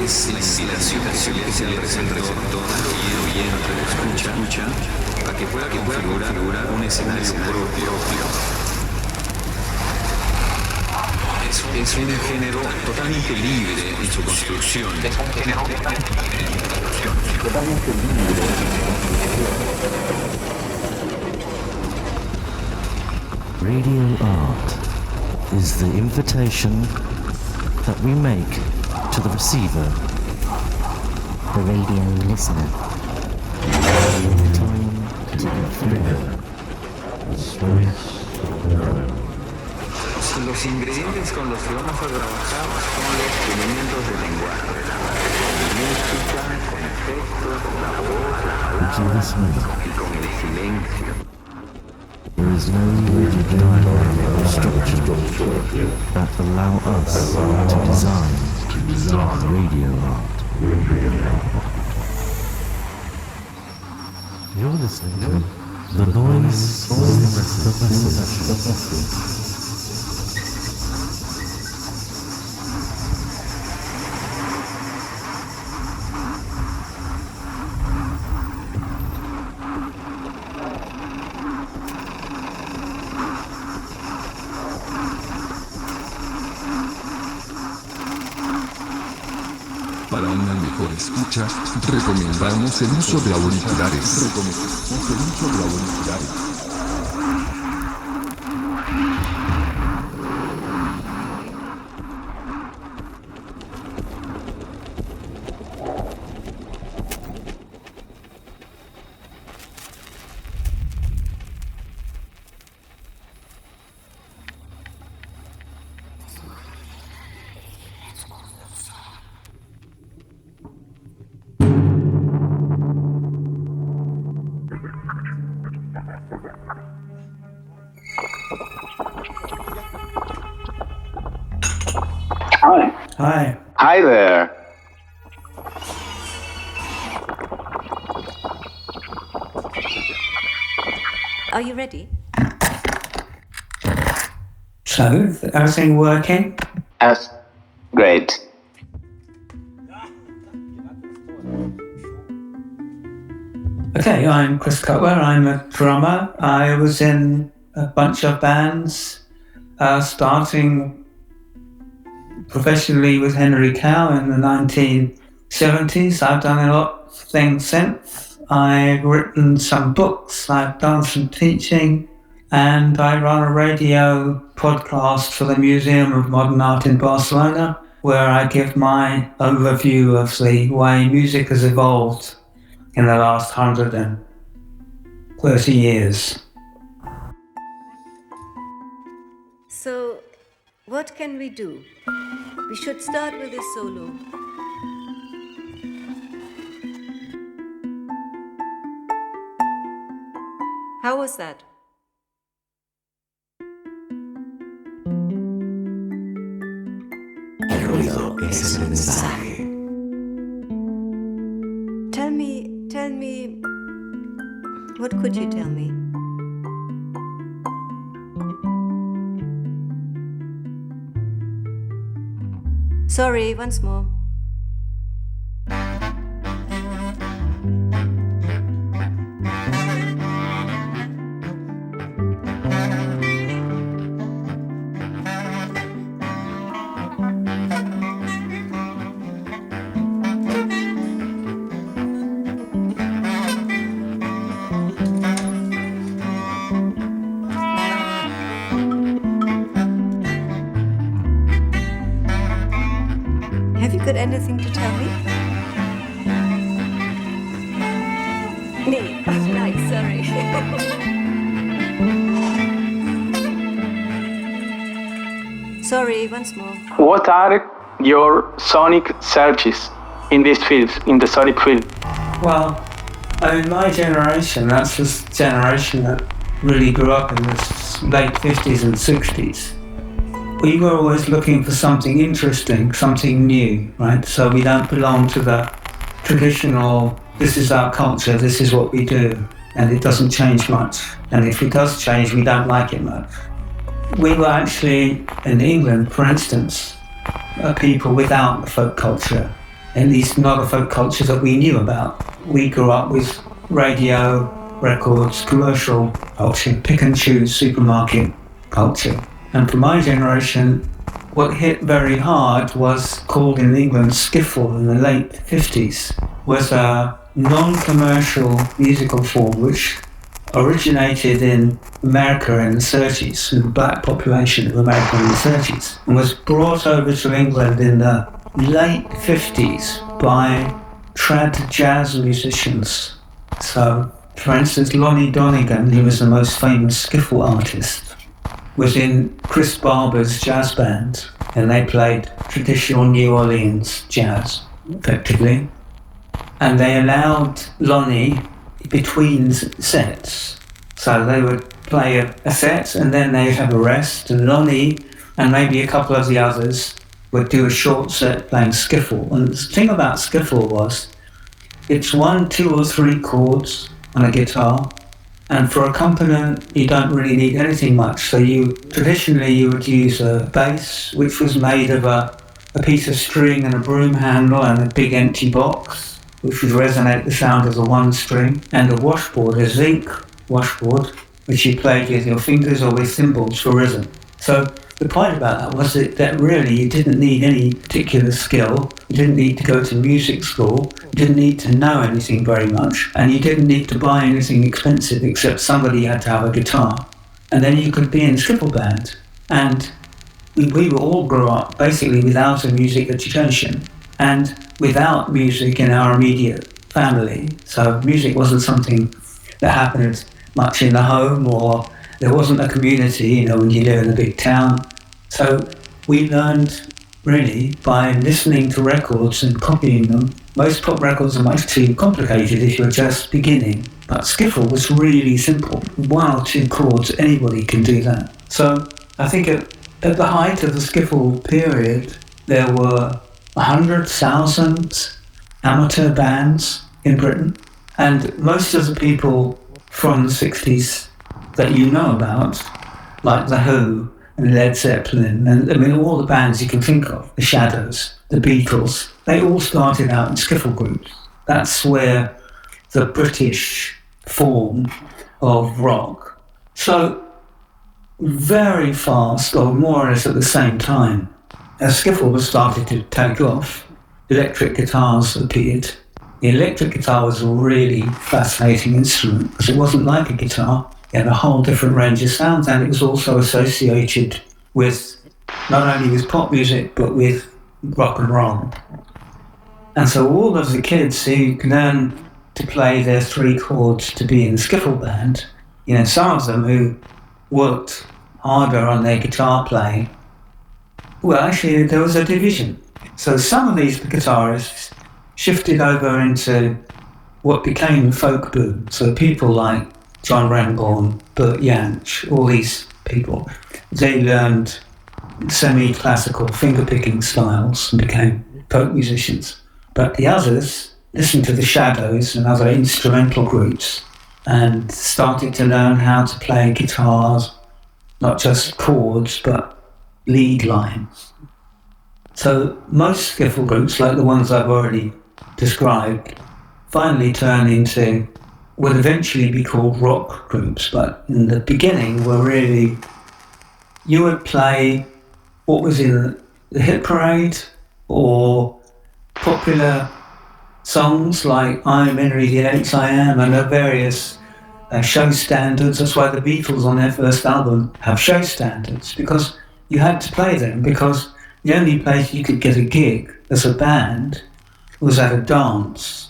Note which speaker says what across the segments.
Speaker 1: es la invitación que se le presenta al oyente que escucha a que pueda configurar un escenario propio. Es un género totalmente libre en su construcción.
Speaker 2: Radio art is the invitation that we make to the receiver,
Speaker 3: the radio listener.
Speaker 2: Time to configure space.
Speaker 1: Los ingredientes con los que vamos a trabajar son los elementos del lenguaje, música, con efectos, con la voz, y con el silencio.
Speaker 2: There is no rigid diagram or structure that allow us to design radio art. You're listening to the noise of the message.
Speaker 4: Para una mejor escucha, recomendamos el uso de auriculares.
Speaker 5: Hi.
Speaker 6: Hi there.
Speaker 7: Are you ready?
Speaker 5: So, everything working?
Speaker 6: Yes. Great.
Speaker 5: Okay, I'm Chris Cutler. I'm a drummer. I was in a bunch of bands, starting professionally with Henry Cow in the 1970s. I've done a lot of things since. I've written some books, I've done some teaching, and I run a radio podcast for the Museum of Modern Art in Barcelona, where I give my overview of the way music has evolved in the last 130 years.
Speaker 7: So, what can we do? We should start with a solo. How was that?
Speaker 3: El ruido es el mensaje.
Speaker 7: Tell me, what could you tell me? Sorry, once more. Have you got anything to tell me? Me? Oh, nice, sorry. Sorry, once more.
Speaker 6: What are your sonic searches in this field, in the sonic field?
Speaker 5: Well, I mean, my generation, that's the generation that really grew up in the late 50s and 60s. We were always looking for something interesting, something new, right? So we don't belong to the traditional, this is our culture, this is what we do, and it doesn't change much. And if it does change, we don't like it much. We were actually, in England, for instance, people without the folk culture. at least not a folk culture that we knew about. We grew up with radio, records, commercial culture, pick and choose supermarket culture. And for my generation, what hit very hard was called in England skiffle in the late 50s, was a non-commercial musical form which originated in America in the 30s, in the black population of America in the 30s, and was brought over to England in the late 50s by trad jazz musicians. So, for instance, Lonnie Donegan, who was the most famous skiffle artist, was in Chris Barber's jazz band, and they played traditional New Orleans jazz, effectively. And they allowed Lonnie between sets. So they would play a set and then they'd have a rest, and Lonnie and maybe a couple of the others would do a short set playing skiffle. And the thing about skiffle was it's 1, 2 or 3 chords on a guitar, and for accompaniment you don't really need anything much. So traditionally you would use a bass, which was made of a piece of string and a broom handle and a big empty box, which would resonate the sound of the one string, and a washboard, a zinc washboard, which you played with your fingers or with cymbals for rhythm. So the point about that was that really you didn't need any particular skill, you didn't need to go to music school, you didn't need to know anything very much, and you didn't need to buy anything expensive except somebody had to have a guitar. And then you could be in a skiffle band. And we all grew up basically without a music education and without music in our immediate family. So music wasn't something that happened much in the home, or there wasn't a community, when you live in a big town. So we learned really by listening to records and copying them. Most pop records are much too complicated if you're just beginning. But skiffle was really simple. 1 or 2 chords, anybody can do that. So I think at the height of the skiffle period, there were 100,000 amateur bands in Britain. And most of the people from the 60s that you know about, like The Who and Led Zeppelin, and all the bands you can think of, the Shadows, the Beatles, they all started out in skiffle groups. That's where the British form of rock. So very fast, or more or less at the same time, as skiffle was started to take off, electric guitars appeared. The electric guitar was a really fascinating instrument because it wasn't like a guitar. It had a whole different range of sounds, and it was also associated with not only with pop music but with rock and roll. And so all of the kids who learned to play their 3 chords to be in the skiffle band, some of them who worked harder on their guitar playing, well, actually there was a division. So some of these guitarists shifted over into what became the folk boom. So people like John Renbourn, Burt Jansch, all these people, they learned semi-classical finger-picking styles and became folk musicians. But the others listened to the Shadows and other instrumental groups and started to learn how to play guitars, not just chords, but lead lines. So most skiffle groups, like the ones I've already described, finally turn into would eventually be called rock groups, but in the beginning were really, you would play what was in the hit parade or popular songs like I'm Henry VIII, I Am, and various show standards. That's why the Beatles on their first album have show standards, because you had to play them, because the only place you could get a gig as a band was at a dance.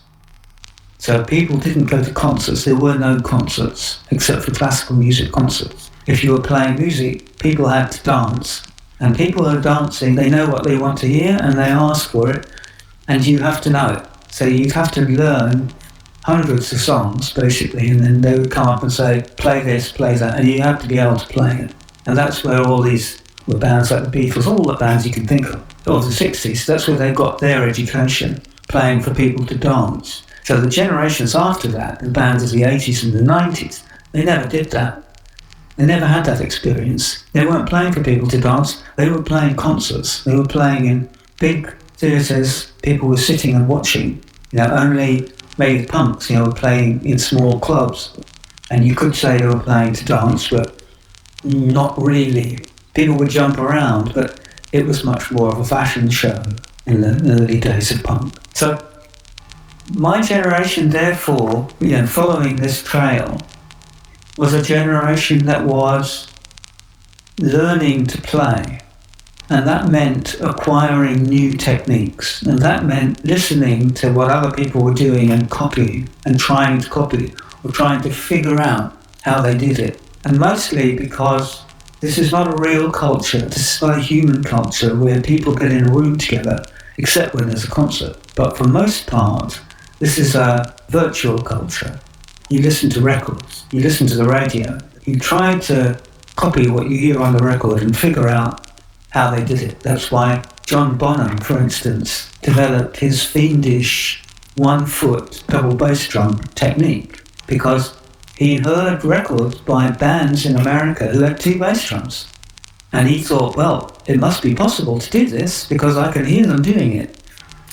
Speaker 5: So people didn't go to concerts. There were no concerts except for classical music concerts. If you were playing music, people had to dance. And people who are dancing, they know what they want to hear and they ask for it, and you have to know it. So you have to learn hundreds of songs, basically, and then they would come up and say, play this, play that, and you have to be able to play it. And that's where all these were bands like the Beatles, all the bands you can think of the 60s, that's where they got their education, playing for people to dance. So the generations after that, the bands of the 80s and the 90s, they never did that. They never had that experience. They weren't playing for people to dance, they were playing concerts. They were playing in big theatres, people were sitting and watching. Only maybe punks, were playing in small clubs. And you could say they were playing to dance, but not really. People would jump around, but it was much more of a fashion show in the early days of punk. So my generation, therefore, following this trail, was a generation that was learning to play. And that meant acquiring new techniques. And that meant listening to what other people were doing and copying, and trying to copy, or trying to figure out how they did it. And mostly because this is not a real culture, this is not a human culture where people get in a room together, except when there's a concert. But for most part, this is a virtual culture. You listen to records, you listen to the radio, you try to copy what you hear on the record and figure out how they did it. That's why John Bonham, for instance, developed his fiendish 1-foot double bass drum technique, because he heard records by bands in America who had 2 bass drums. And he thought, well, it must be possible to do this because I can hear them doing it.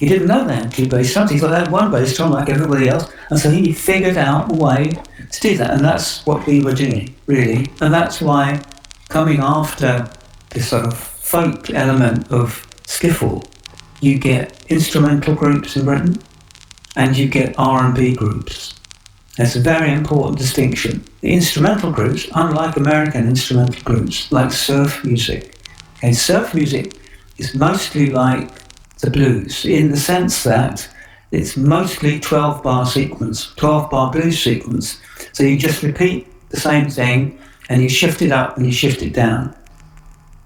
Speaker 5: He didn't know they had 2 bass drums. He thought they had 1 bass drum like everybody else. And so he figured out a way to do that. And that's what we were doing, really. And that's why coming after this sort of folk element of skiffle, you get instrumental groups in Britain and you get R&B groups. That's a very important distinction. The instrumental groups, unlike American instrumental groups, like surf music. Okay, surf music is mostly like the blues in the sense that it's mostly 12-bar sequence, 12-bar blues sequence. So you just repeat the same thing and you shift it up and you shift it down.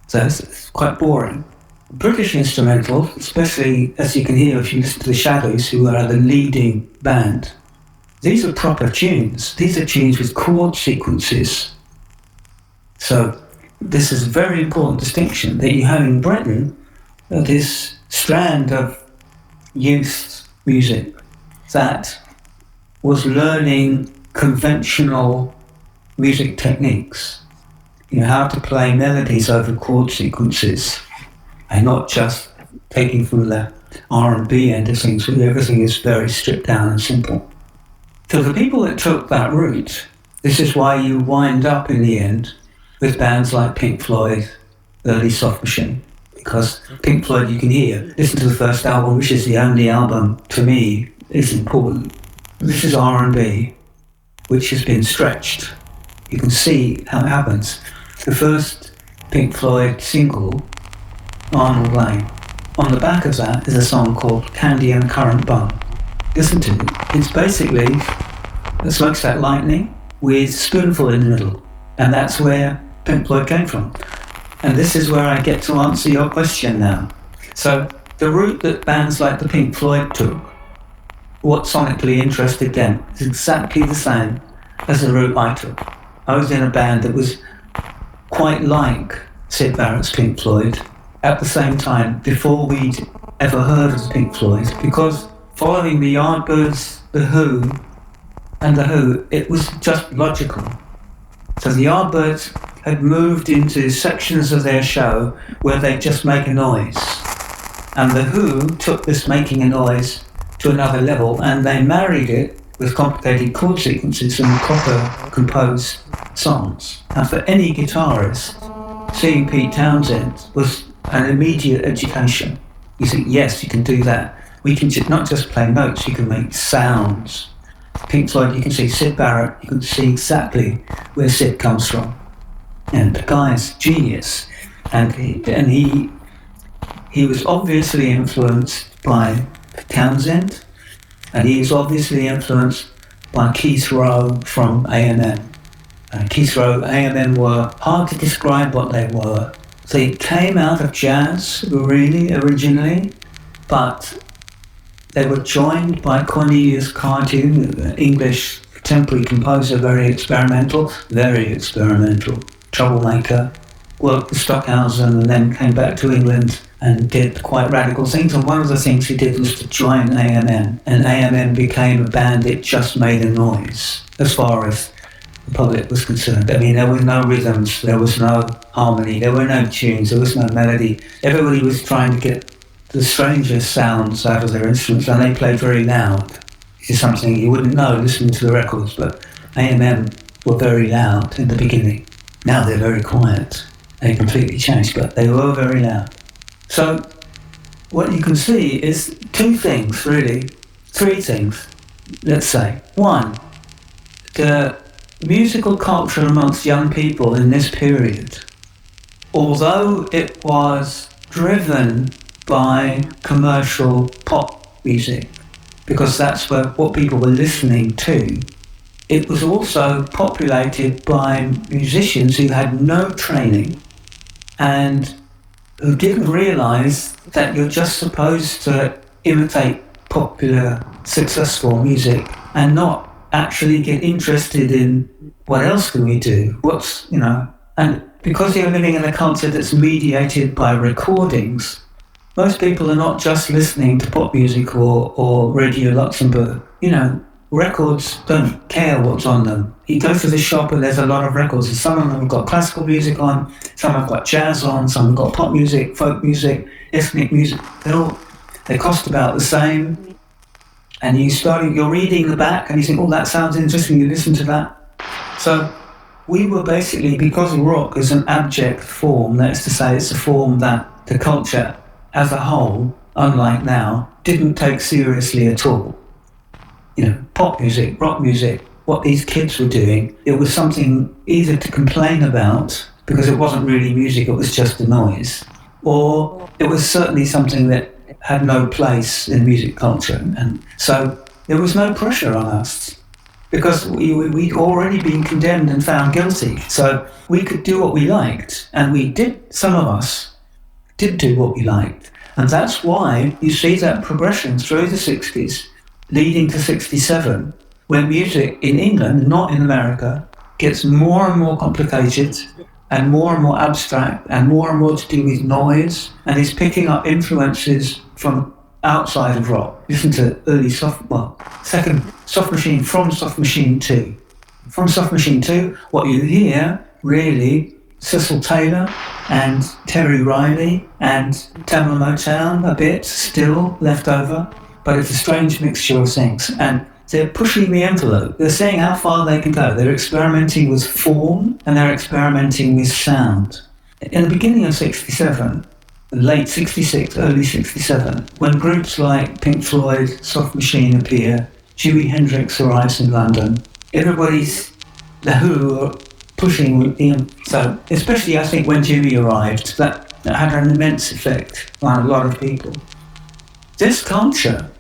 Speaker 5: So it's quite boring. British instrumental, especially as you can hear if you listen to the Shadows, who are the leading band, these are proper tunes. These are tunes with chord sequences. So this is a very important distinction that you have in Britain, this strand of youth music that was learning conventional music techniques. How to play melodies over chord sequences, and not just taking from the R&B end of things, where everything is very stripped down and simple. So the people that took that route, this is why you wind up in the end with bands like Pink Floyd, early Soft Machine, because Pink Floyd you can hear, listen to the first album, which is the only album to me is important. This is R&B, which has been stretched. You can see how it happens. The first Pink Floyd single, Arnold Lane, on the back of that is a song called Candy and Currant Bun. Listen to it. It's basically a Smokestack Lightning with Spoonful in the middle. And that's where Pink Floyd came from. And this is where I get to answer your question now. So the route that bands like the Pink Floyd took, what sonically interested them, is exactly the same as the route I took. I was in a band that was quite like Syd Barrett's Pink Floyd at the same time, before we'd ever heard of Pink Floyd, because following the Yardbirds, The Who, and The Who, it was just logical. So the Yardbirds had moved into sections of their show where they just make a noise. And The Who took this making a noise to another level, and they married it with complicated chord sequences and proper composed songs. And for any guitarist, seeing Pete Townsend was an immediate education. You think, yes, you can do that. We can not just play notes, you can make sounds. Pink Floyd, you can see Syd Barrett, you can see exactly where Syd comes from. And the guy's genius. And he was obviously influenced by Townsend, and he was obviously influenced by Keith Rowe from A&M. Keith Rowe, A&M were hard to describe what they were. They came out of jazz, really, originally, but they were joined by Cornelius Cardew, an English contemporary composer, very experimental, troublemaker, worked with Stockhausen and then came back to England and did quite radical things. And one of the things he did was to join A&M, and A&M became a band that just made a noise, as far as the public was concerned. I mean, there were no rhythms, there was no harmony, there were no tunes, there was no melody. Everybody was trying to get the strangest sounds out of their instruments, and they played very loud. It's something you wouldn't know listening to the records, but A&M were very loud in the beginning. Now they're very quiet. They completely changed, but they were very loud. So what you can see is two things, really. Three things, let's say. One, the musical culture amongst young people in this period, although it was driven by commercial pop music, because that's what people were listening to, it was also populated by musicians who had no training and who didn't realize that you're just supposed to imitate popular, successful music and not actually get interested in what else can we do, and because you're living in a culture that's mediated by recordings, most people are not just listening to pop music or Radio Luxembourg. Records don't care what's on them. You go to the shop and there's a lot of records, and some of them have got classical music on, some have got jazz on, some have got pop music, folk music, ethnic music. They cost about the same. And you're reading the back and you think, that sounds interesting, you listen to that. So we were basically, because rock is an abject form, that's to say it's a form that the culture as a whole, unlike now, didn't take seriously at all. Pop music, rock music, what these kids were doing, it was something either to complain about, because it wasn't really music, it was just a noise, or it was certainly something that had no place in music culture. And so there was no pressure on us, because we'd already been condemned and found guilty. So we could do what we liked, and we did, some of us did do what we liked. And that's why you see that progression through the 60s, leading to 67, where music in England, not in America, gets more and more complicated and more abstract and more to do with noise, and is picking up influences from outside of rock. Listen to early Soft Machine, from Soft Machine 2. From Soft Machine 2, what you hear, really, Cecil Taylor and Terry Riley and Tamla Motown a bit, still left over, but it's a strange mixture of things. And they're pushing the envelope. They're saying how far they can go. They're experimenting with form and they're experimenting with sound. In the beginning of 67, late 66, early 67, when groups like Pink Floyd, Soft Machine appear, Jimi Hendrix arrives in London, everybody's, the Who are pushing him. So, especially I think when Jimmy arrived, that had an immense effect on a lot of people. This culture,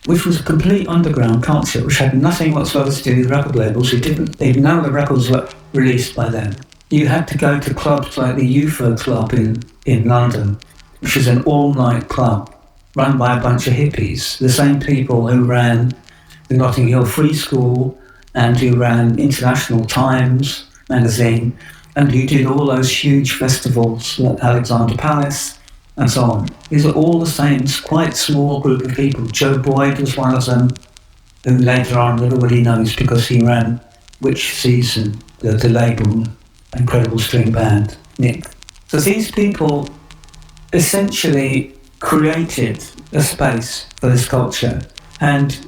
Speaker 5: which was a complete underground culture, which had nothing whatsoever to do with record labels, none of the records were released by them. You had to go to clubs like the UFO Club in London, which is an all-night club run by a bunch of hippies, the same people who ran the Notting Hill Free School and who ran International Times magazine and who did all those huge festivals like Alexander Palace and so on. These are all the same, quite small group of people. Joe Boyd was one of them, who later on everybody knows because he ran Which Season, the label, incredible string band, Nick. So these people essentially created a space for this culture. And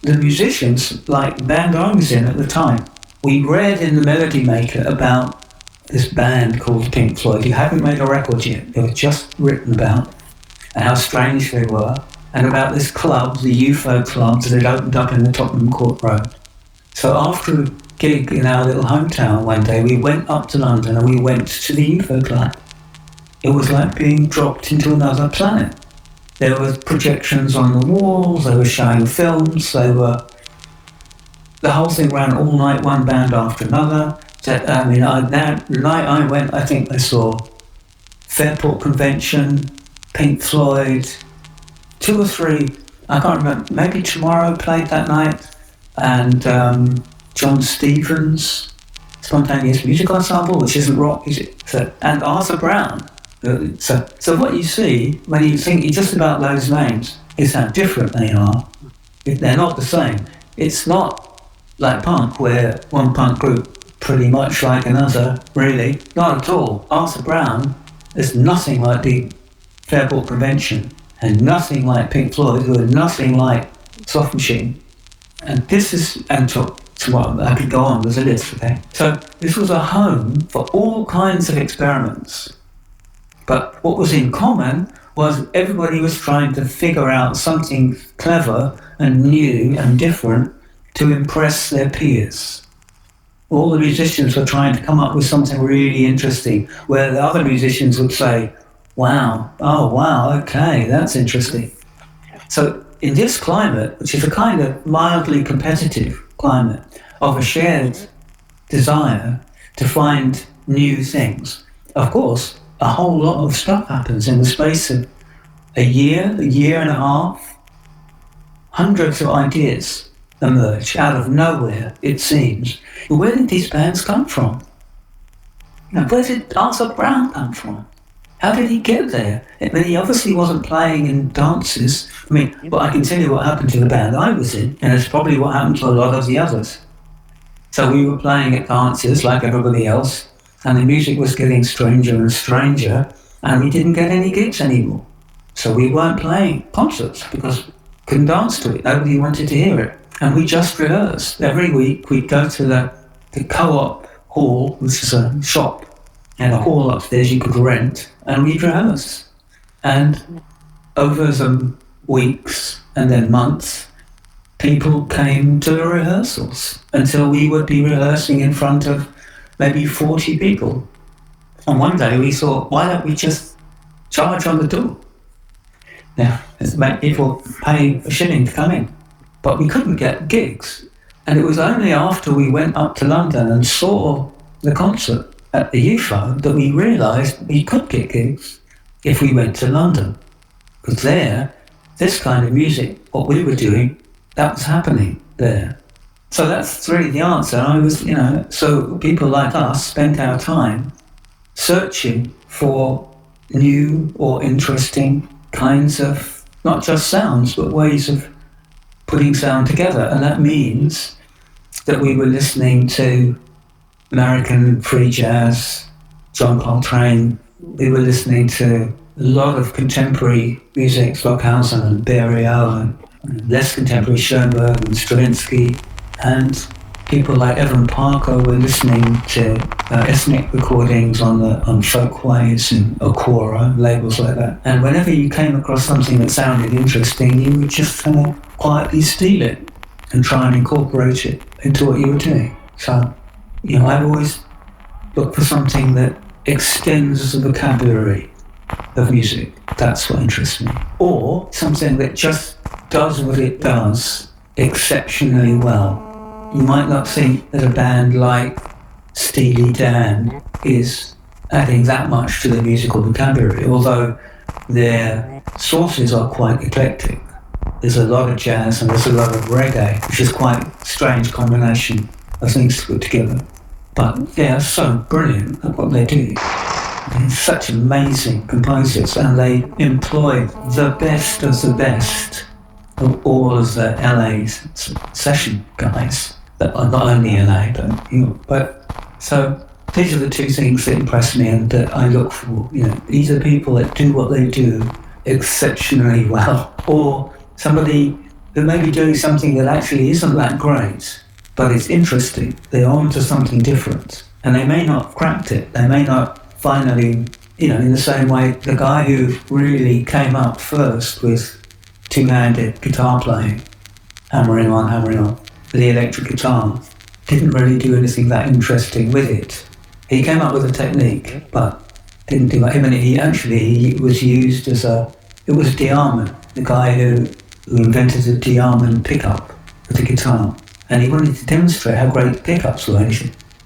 Speaker 5: the musicians, like the band I was in at the time, we read in the Melody Maker about this band called Pink Floyd, who hadn't made a record yet. They were just written about, and how strange they were, and about this club, the UFO Club, that had opened up in the Tottenham Court Road. So after a gig in our little hometown one day, we went up to London and we went to the UFO Club. It was like being dropped into another planet. There were projections on the walls, they were showing films, the whole thing ran all night, one band after another. That night I went, I think I saw Fairport Convention, Pink Floyd, 2 or 3, I can't remember, maybe Tomorrow played that night, and John Stevens, Spontaneous Music Ensemble, which isn't rock music, and Arthur Brown. So what you see when you think just about those names is how different they are. They're not the same. It's not like punk, where one punk group pretty much like another, really. Not at all. Arthur Brown is nothing like the Fairport Convention and nothing like Pink Floyd, who are nothing like Soft Machine. And this is, and to what I could go on, there's a list, okay? So this was a home for all kinds of experiments. But what was in common was everybody was trying to figure out something clever and new and different to impress their peers. All the musicians were trying to come up with something really interesting, where the other musicians would say, wow, oh wow, okay, that's interesting. So in this climate, which is a kind of mildly competitive climate of a shared desire to find new things, of course, a whole lot of stuff happens in the space of a year and a half. Hundreds of ideas emerge out of nowhere, it seems. Where did these bands come from? Where did Arthur Brown come from? How did he get there? I mean, he obviously wasn't playing in dances. I mean, but I can tell you what happened to the band I was in, and it's probably what happened to a lot of the others. So we were playing at dances like everybody else, and the music was getting stranger and stranger, and we didn't get any gigs anymore. So we weren't playing concerts because we couldn't dance to it. Nobody wanted to hear it. And we just rehearsed. Every week we'd go to the co-op hall, which is a shop, and a hall upstairs you could rent, and we'd rehearse. And over some weeks and then months, people came to the rehearsals until we would be rehearsing in front of maybe 40 people. And one day we thought, why don't we just charge on the door? Now, let's make people pay a shilling to come in. But we couldn't get gigs. And it was only after we went up to London and saw the concert at the UFO that we realised we could get gigs if we went to London. Because there, this kind of music, what we were doing, that was happening there. So that's really the answer. I was, so people like us spent our time searching for new or interesting kinds of, not just sounds, but ways of putting sound together. And that means that we were listening to American free jazz, John Coltrane. We were listening to a lot of contemporary music, Stockhausen and Pere Ubu, and less contemporary Schoenberg and Stravinsky. And people like Evan Parker were listening to ethnic recordings on Folkways and Okora, labels like that. And whenever you came across something that sounded interesting, you would just kind of quietly steal it and try and incorporate it into what you were doing. So, I've always looked for something that extends the vocabulary of music. That's what interests me. Or something that just does what it does exceptionally well. You might not think that a band like Steely Dan is adding that much to the musical vocabulary, although their sources are quite eclectic. There's a lot of jazz and there's a lot of reggae, which is quite a strange combination of things to put together. But they are so brilliant at what they do. They're such amazing composers, and they employ the best of the best of all of the LA session guys that are not only LA, but so these are the two things that impress me and that I look for. These are people that do what they do exceptionally well, or somebody who may be doing something that actually isn't that great, but it's interesting. They're on to something different, and they may not have cracked it. They may not finally, in the same way, the guy who really came up first with two-handed guitar playing, hammering on, the electric guitar, didn't really do anything that interesting with it. He came up with a technique, but didn't do that. He was used as it was DeArmond, the guy who invented the DeArmond pickup for the guitar. And he wanted to demonstrate how great pickups were.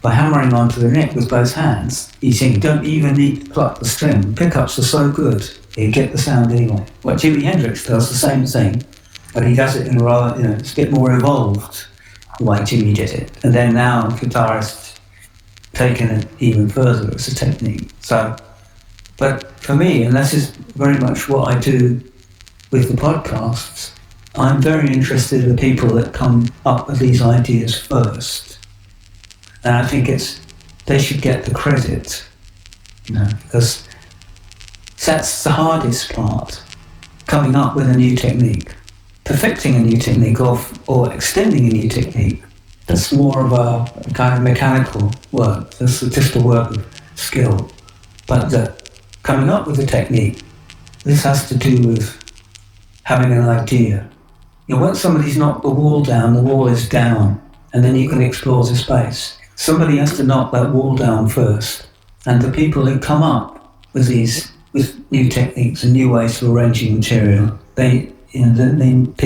Speaker 5: By hammering onto the neck with both hands, you don't even need to pluck the string. Pickups are so good, you get the sound anyway. Well, Jimi Hendrix does the same thing, but he does it in a rather, it's a bit more evolved, the way Jimi did it. And then now guitarists taken it even further as a technique. So, but for me, and this is very much what I do with the podcasts, I'm very interested in the people that come up with these ideas first. And I think they should get the credit, because that's the hardest part. coming up with a new technique, perfecting a new technique, or extending a new technique. That's more of a kind of mechanical work. That's just a work of skill. But coming up with a technique, this has to do with having an idea. Once somebody's knocked the wall down, the wall is down, and then you can explore the space. Somebody has to knock that wall down first. And the people who come up with new techniques and new ways of arranging material, they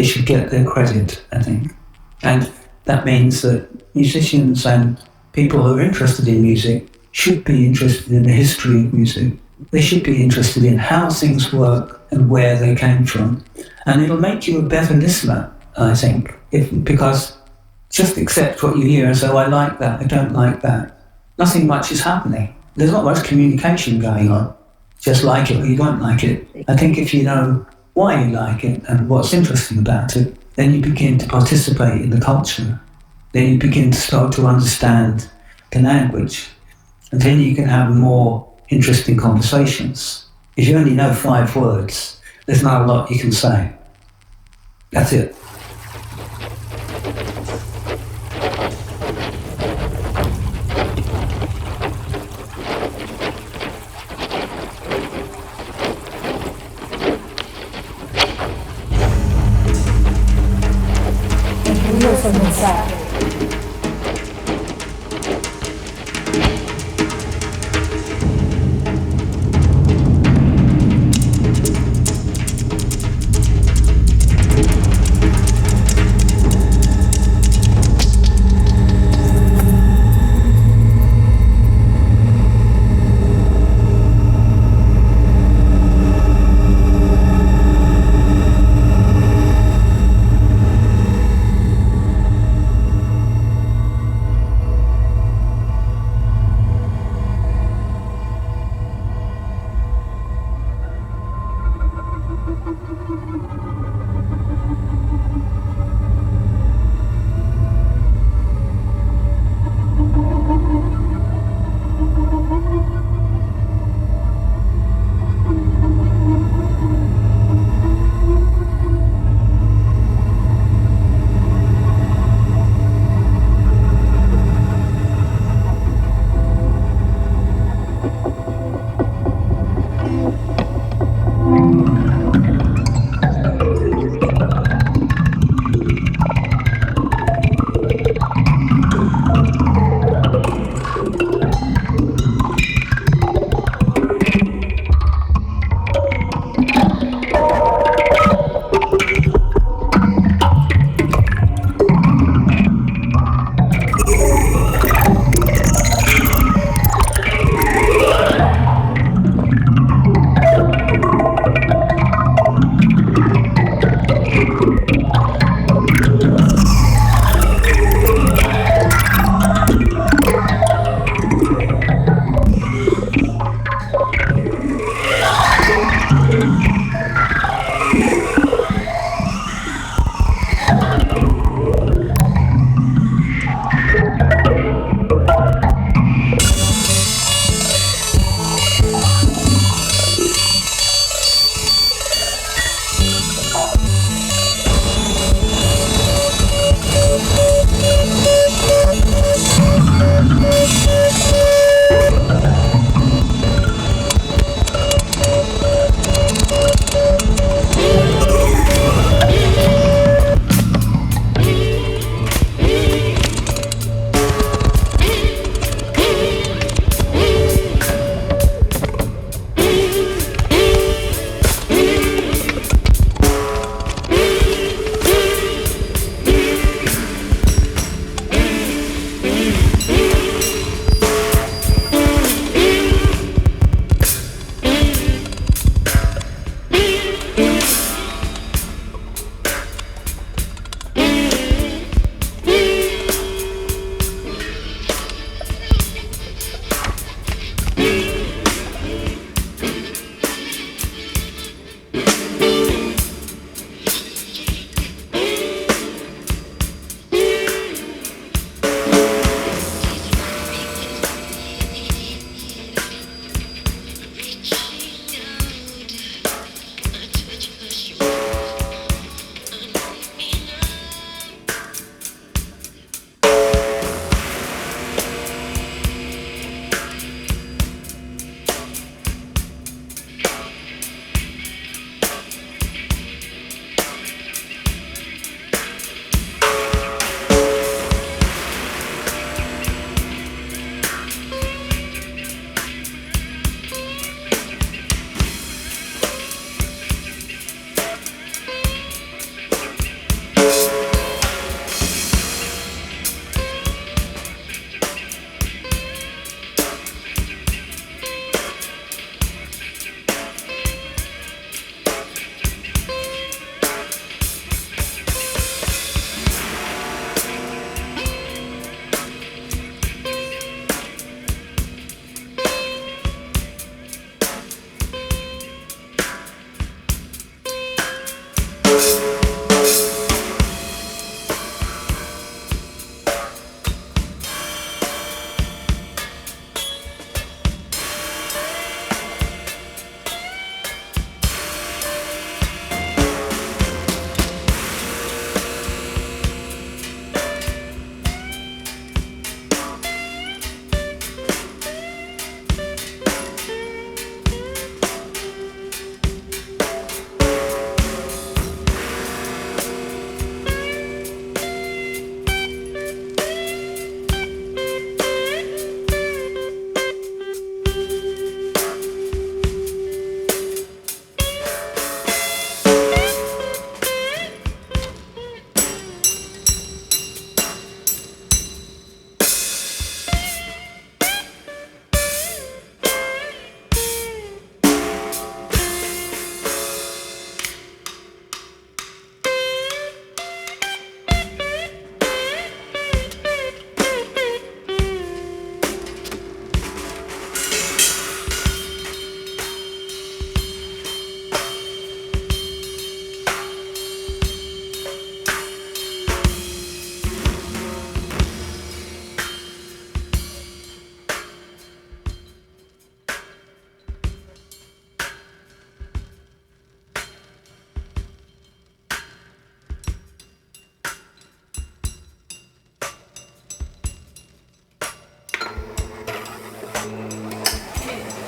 Speaker 5: should get their credit, I think. And that means that musicians and people who are interested in music should be interested in the history of music. They should be interested in how things work and where they came from. And it'll make you a better listener, I think, because just accept what you hear and say, oh, I like that, I don't like that. Nothing much is happening. There's not much communication going on. Just like it or you don't like it. I think if you know why you like it and what's interesting about it, then you begin to participate in the culture. Then you begin to start to understand the language. And then you can have more interesting conversations. If you only know 5 words, there's not a lot you can say. That's it.
Speaker 8: El mensaje.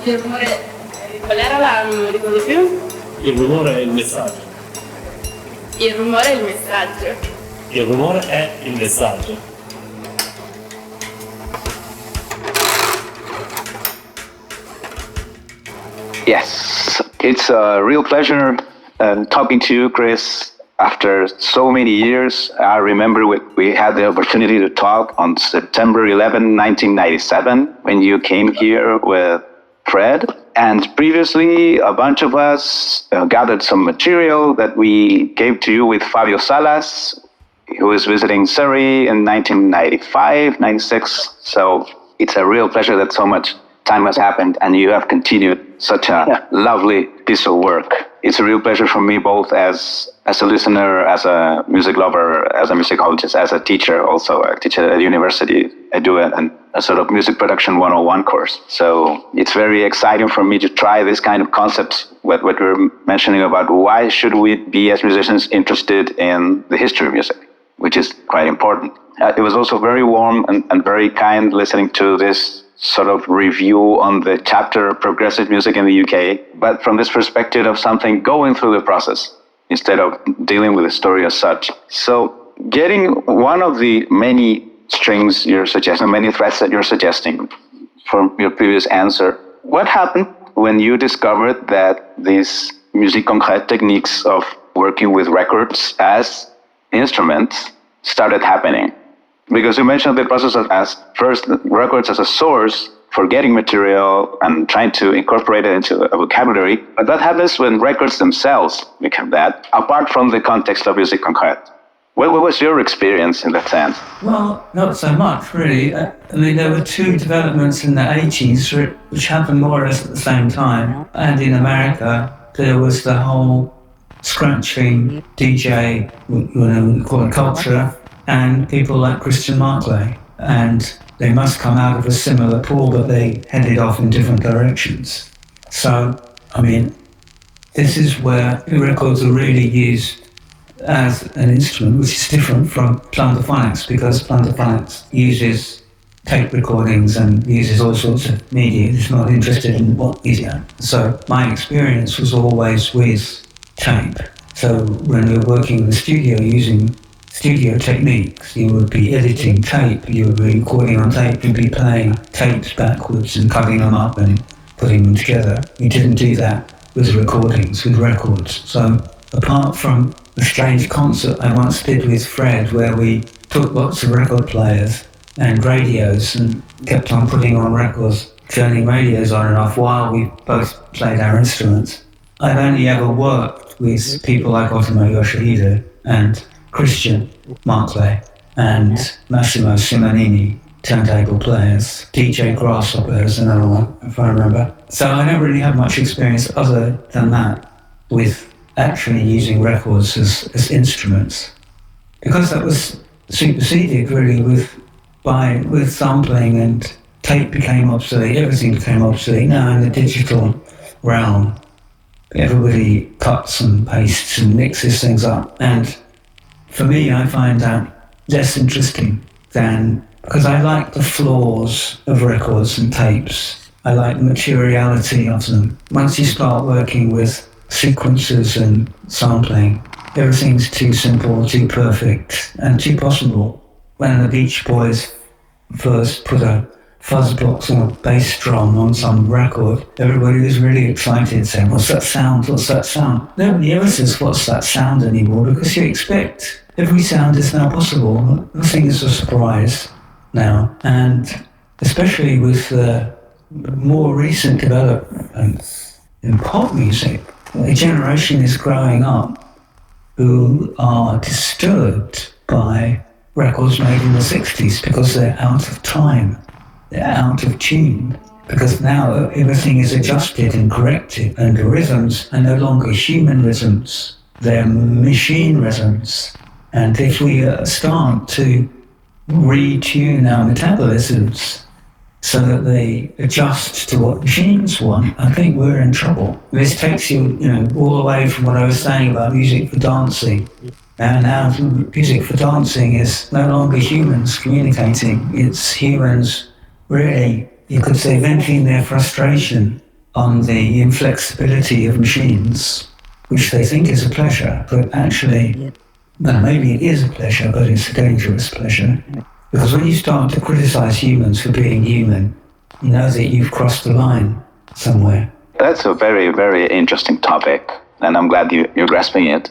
Speaker 9: Il rumore, qual era la, non mi ricordo più?
Speaker 10: Il rumore è il messaggio.
Speaker 9: Il rumore è il messaggio.
Speaker 10: Il rumore è il messaggio.
Speaker 6: Yes, it's a real pleasure talking to you, Chris. After so many years, I remember we had the opportunity to talk on September 11, 1997, when you came here with Fred. And previously, a bunch of us gathered some material that we gave to you with Fabio Salas, who was visiting Surrey in 1995, 96. So it's a real pleasure that so much time has happened and you have continued such a lovely piece of work. It's a real pleasure for me, both as a listener, as a music lover, as a musicologist, as a teacher. Also, I teach at a university. I do a sort of music production 101 course. So it's very exciting for me to try this kind of concepts, what we're mentioning about why should we be as musicians interested in the history of music, which is quite important. It was also very warm and very kind listening to this sort of review on the chapter Progressive Music in the UK, but from this perspective of something going through the process instead of dealing with the story as such. So getting one of the many strings you're suggesting, many threads that you're suggesting from your previous answer, what happened when you discovered that these musique concrète techniques of working with records as instruments started happening? Because you mentioned the process as first records as a source for getting material and trying to incorporate it into a vocabulary. But that happens when records themselves become that, apart from the context of musique concrète. What was your experience in that sense?
Speaker 5: Well, not so much, really. I mean, there were two developments in the 80s which happened more or less at the same time. And in America, there was the whole scratching DJ, we call it culture, and people like Christian Marclay, and they must come out of a similar pool, but they headed off in different directions. So, I mean, this is where records are really used as an instrument, which is different from Plunderphonics, because Plunderphonics uses tape recordings and uses all sorts of media. It's not interested in what media. So my experience was always with tape. So when we were working in the studio using studio techniques, you would be editing tape, you would be recording on tape, you'd be playing tapes backwards and cutting them up and putting them together. You didn't do that with recordings, with records. So apart from a strange concert I once did with Fred, where we took lots of record players and radios and kept on putting on records, turning radios on and off while we both played our instruments. I've only ever worked with people like Ottimo Yoshihide and Christian Marclay and Massimo Simonini, turntable players. DJ Grasshopper is another one, if I remember. So I don't really have much experience other than that with actually using records as instruments, because that was superseded really with sampling, and tape became obsolete, everything became obsolete. Now in the digital realm, everybody cuts and pastes and mixes things up, and for me, I find that less interesting because I like the flaws of records and tapes. I like the materiality of them. Once you start working with sequences and sampling, everything's too simple, too perfect, and too possible. When the Beach Boys first put a fuzz box and a bass drum on some record, everybody was really excited, saying, "What's that sound? What's that sound?" Nobody ever says, "What's that sound?" anymore, because you expect every sound is now possible. Nothing is a surprise now. And especially with the more recent developments in pop music, a generation is growing up who are disturbed by records made in the 60s because they're out of time, they're out of tune, because now everything is adjusted and corrected, and the rhythms are no longer human rhythms, they're machine rhythms. And if we start to retune our metabolisms so that they adjust to what machines want, I think we're in trouble. This takes you, all the way from what I was saying about music for dancing. And now music for dancing is no longer humans communicating. It's humans really, you could say, venting their frustration on the inflexibility of machines, which they think is a pleasure, but actually, well, maybe it is a pleasure, but it's a dangerous pleasure. Because when you start to criticize humans for being human, you know that you've crossed the line somewhere.
Speaker 6: That's a very, very interesting topic, and I'm glad you're grasping it.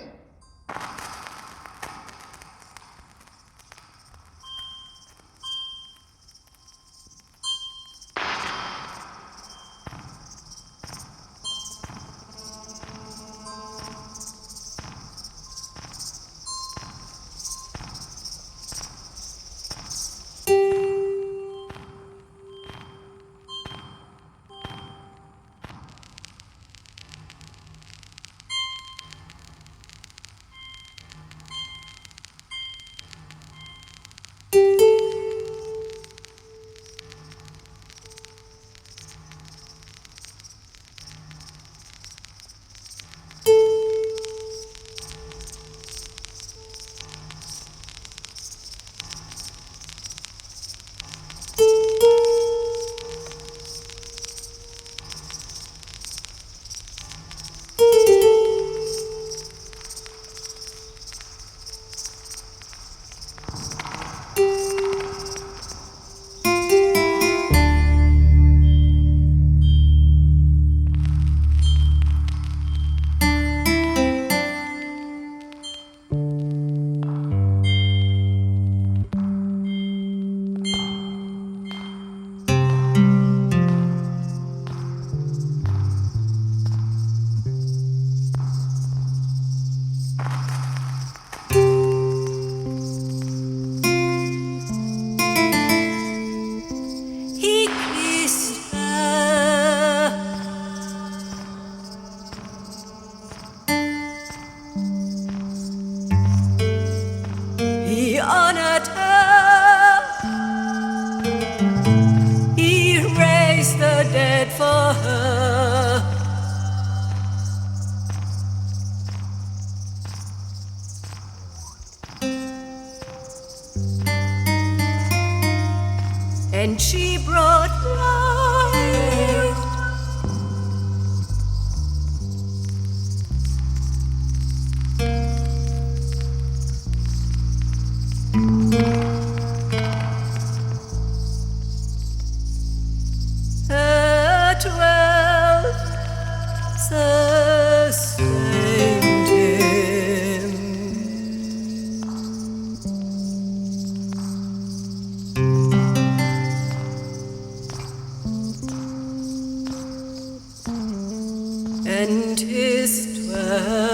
Speaker 11: And she brought light. Her 12 sustained him. And his 12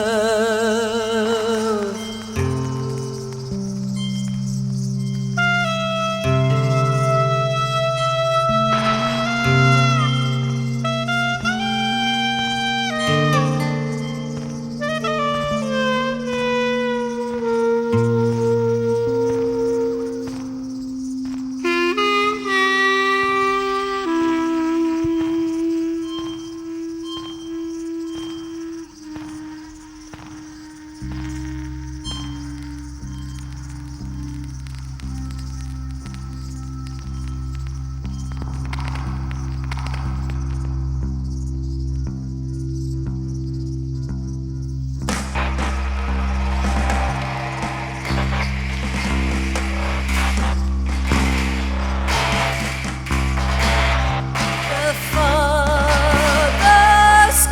Speaker 11: The fathers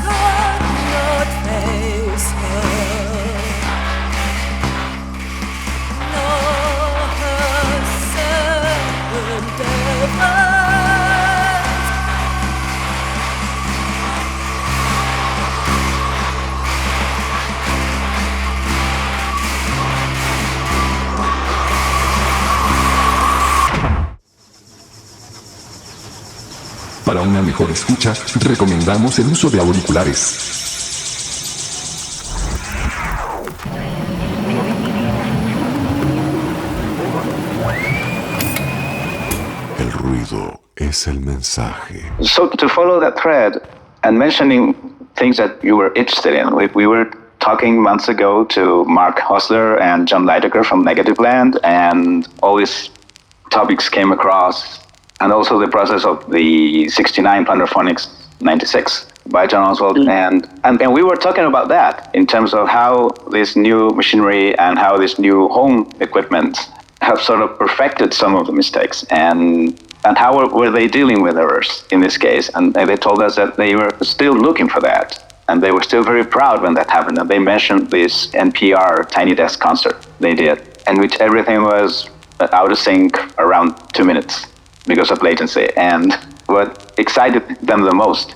Speaker 11: could not face her, nor her servant ever.
Speaker 4: Para una mejor escucha, recomendamos el uso de auriculares.
Speaker 12: El ruido es el mensaje.
Speaker 6: So to follow that thread and mentioning things that you were interested in, we were talking months ago to Mark Hosler and John Leidecker from Negative Land, and all these topics came across, and also the process of the 69 Plunderphonics 96 by John Oswald. And we were talking about that in terms of how this new machinery and how this new home equipment have sort of perfected some of the mistakes, and how were they dealing with errors in this case. And they told us that they were still looking for that, and they were still very proud when that happened. And they mentioned this NPR Tiny Desk concert they did, in which everything was out of sync around 2 minutes because of latency. And what excited them the most,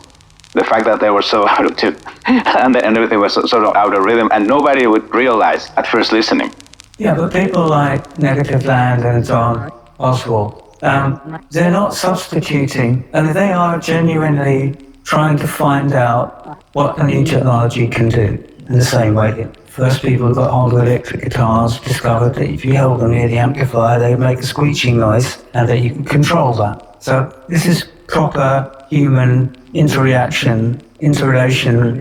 Speaker 6: the fact that they were so out of tune and everything was sort of out of rhythm, and nobody would realize at first listening.
Speaker 5: Yeah, but people like Negative Land and John Oswald, they're not substituting, and they are genuinely trying to find out what a new technology can do. In the same way, first people who got hold of electric guitars discovered that if you held them near the amplifier, they would make a screeching noise, and that you can control that. So this is proper human interrelation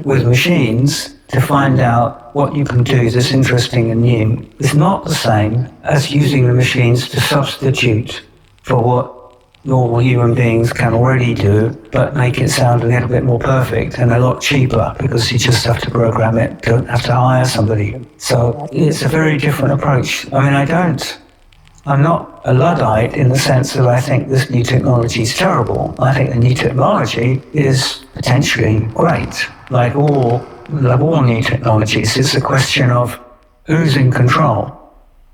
Speaker 5: with machines to find out what you can do that's interesting and new. It's not the same as using the machines to substitute for what normal human beings can already do, but make it sound a little bit more perfect and a lot cheaper, because you just have to program it, don't have to hire somebody. So it's a very different approach. I mean, I'm not a Luddite in the sense that I think this new technology is terrible. I think the new technology is potentially great. Like all new technologies, it's a question of who's in control.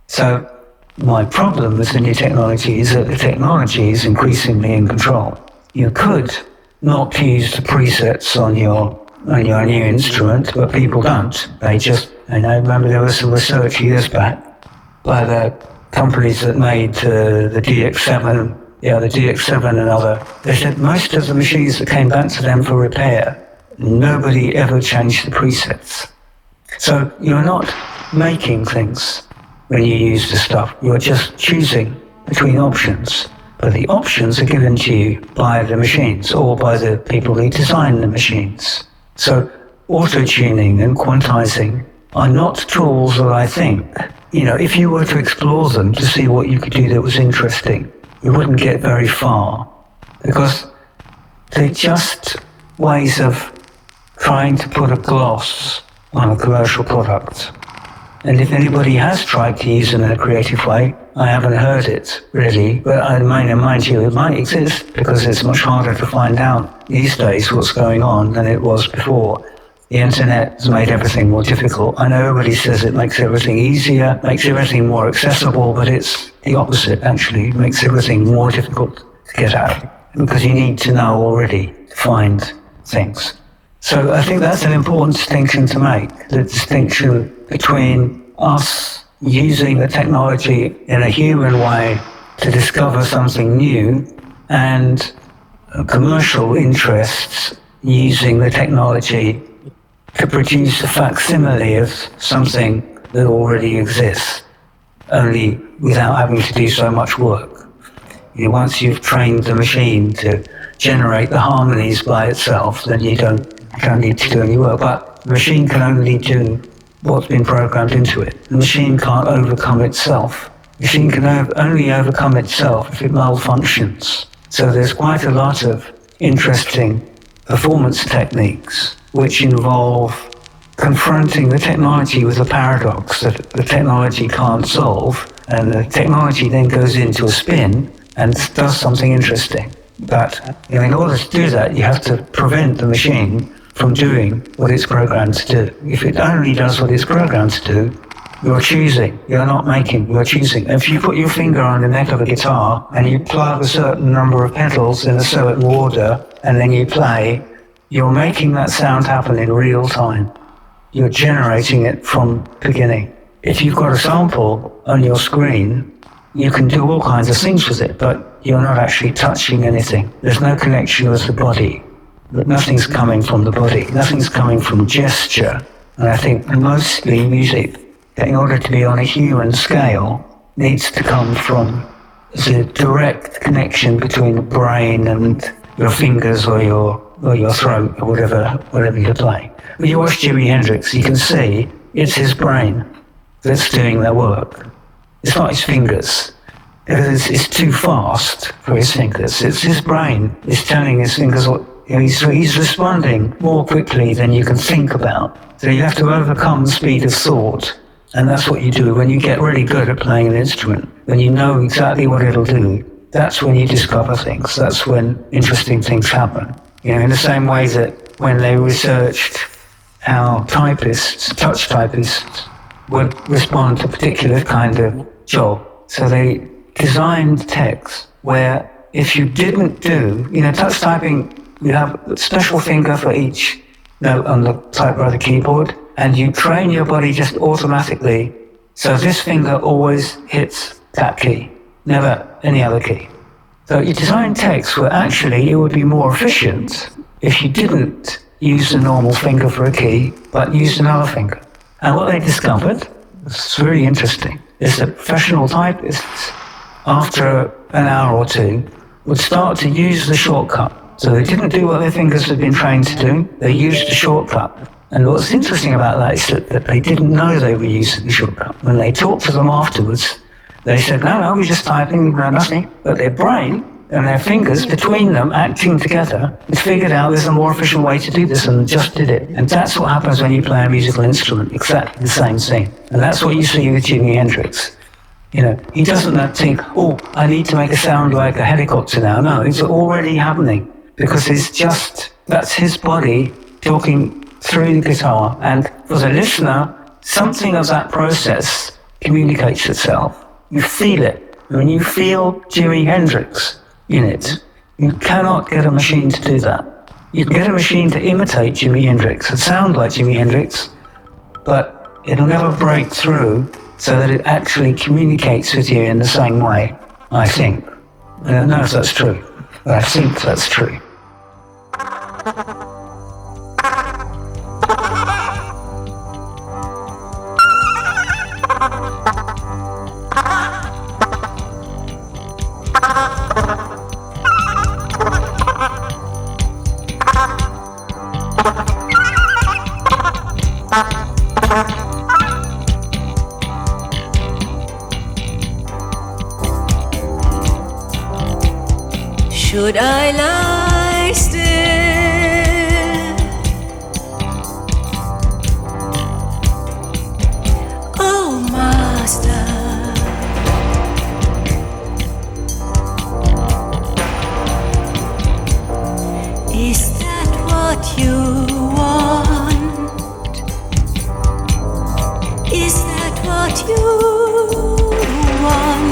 Speaker 5: So my problem with the new technology is that the technology is increasingly in control. You could not use the presets on your new instrument, but people don't. They just, I remember there was some research years back by the companies that made the DX7, the DX7 and other. They said most of the machines that came back to them for repair, nobody ever changed the presets. So you're not making things when you use the stuff. You're just choosing between options. But the options are given to you by the machines or by the people who design the machines. So auto-tuning and quantizing are not tools that I think, if you were to explore them to see what you could do that was interesting, you wouldn't get very far, because they're just ways of trying to put a gloss on a commercial product. And if anybody has tried to use them in a creative way, I haven't heard it, really. But I mind you, it might exist, because it's much harder to find out these days what's going on than it was before. The internet has made everything more difficult. I know everybody says it makes everything easier, makes everything more accessible, but it's the opposite, actually. It makes everything more difficult to get at, because you need to know already to find things. So I think that's an important distinction to make, the distinction between us using the technology in a human way to discover something new, and commercial interests using the technology to produce a facsimile of something that already exists, only without having to do so much work. Once you've trained the machine to generate the harmonies by itself, then you don't need to do any work. But the machine can only do what's been programmed into it. The machine can't overcome itself. The machine can only overcome itself if it malfunctions. So there's quite a lot of interesting performance techniques which involve confronting the technology with a paradox that the technology can't solve, and the technology then goes into a spin and does something interesting. But in order to do that, you have to prevent the machine from doing what it's programmed to do. If it only does what it's programmed to do, you're choosing. You're not making, you're choosing. If you put your finger on the neck of a guitar and you plug a certain number of pedals in a certain order, and then you play, you're making that sound happen in real time. You're generating it from beginning. If you've got a sample on your screen, you can do all kinds of things with it, but you're not actually touching anything. There's no connection with the body. Nothing's coming from the body. Nothing's coming from gesture. And I think mostly music, in order to be on a human scale, needs to come from the direct connection between the brain and your fingers or your throat or whatever you're playing. When you watch Jimi Hendrix, you can see it's his brain that's doing the work. It's not his fingers. It's too fast for his fingers. It's his brain. It's telling his fingers He's responding more quickly than you can think about. So you have to overcome the speed of thought. And that's what you do when you get really good at playing an instrument. When you know exactly what it'll do, that's when you discover things. That's when interesting things happen. In the same way that when they researched how touch typists, would respond to a particular kind of job. So they designed text where if you didn't do, touch typing, you have a special finger for each note on the typewriter keyboard, and you train your body just automatically. So this finger always hits that key, never any other key. So you design text where actually it would be more efficient if you didn't use the normal finger for a key, but used another finger. And what they discovered, it's really interesting, is that professional typists, after an hour or two, would start to use the shortcut. So they didn't do what their fingers had been trained to do, they used the shortcut. And what's interesting about that is that they didn't know they were using the shortcut. When they talked to them afterwards, they said, no, we're just typing, nothing. But their brain and their fingers between them acting together, had figured out there's a more efficient way to do this and just did it. And that's what happens when you play a musical instrument, exactly the same thing. And that's what you see with Jimi Hendrix. He doesn't think, I need to make a sound like a helicopter now. No, it's already happening because that's his body talking through the guitar. And for the listener, something of that process communicates itself. You feel it. When you feel Jimi Hendrix in it, you cannot get a machine to do that. You can get a machine to imitate Jimi Hendrix and sound like Jimi Hendrix, but it'll never break through so that it actually communicates with you in the same way, I think. I don't know if that's true, but I think that's true.
Speaker 11: Should I lie still? Oh, Master, is that what you want? Is that what you want?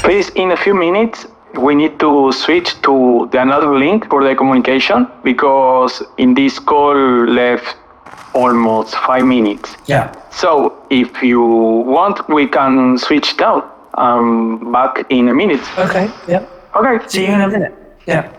Speaker 6: Please, in a few minutes, we need to switch to another link for the communication because in this call left almost 5 minutes.
Speaker 5: Yeah.
Speaker 6: So if you want, we can switch down. Back in a minute.
Speaker 5: Okay, yeah.
Speaker 6: Okay.
Speaker 5: See you in a minute. Yeah.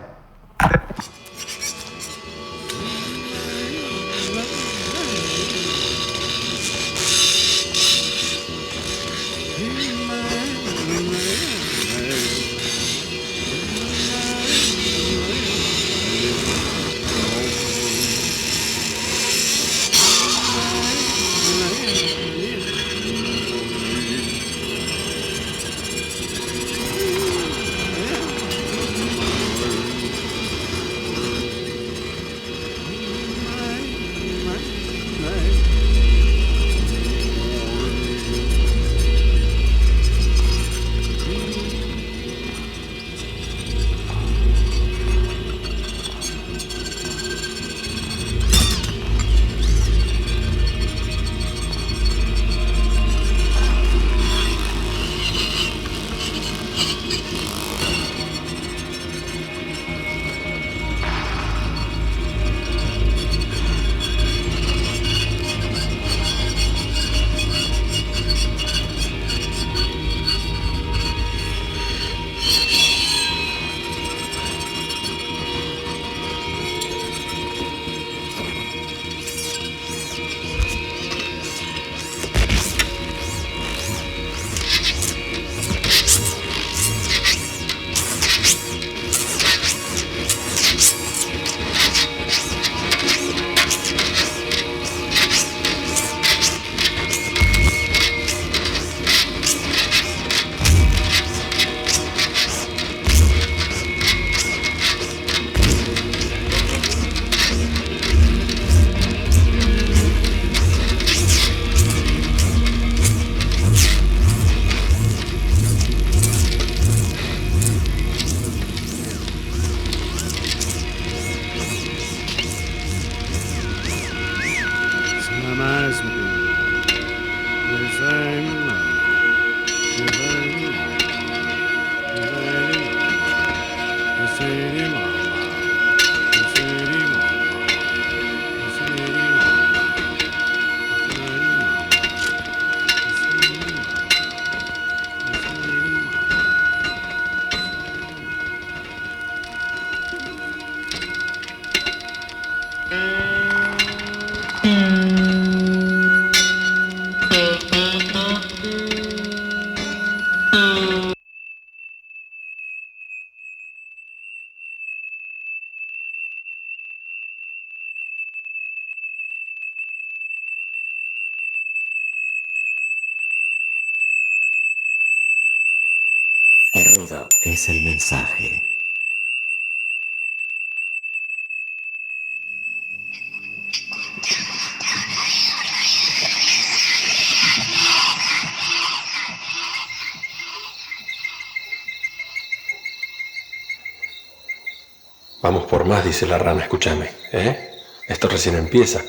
Speaker 3: El ruido
Speaker 2: es el mensaje.
Speaker 13: Vamos por más, dice la rana, escúchame, ¿eh? Esto recién empieza.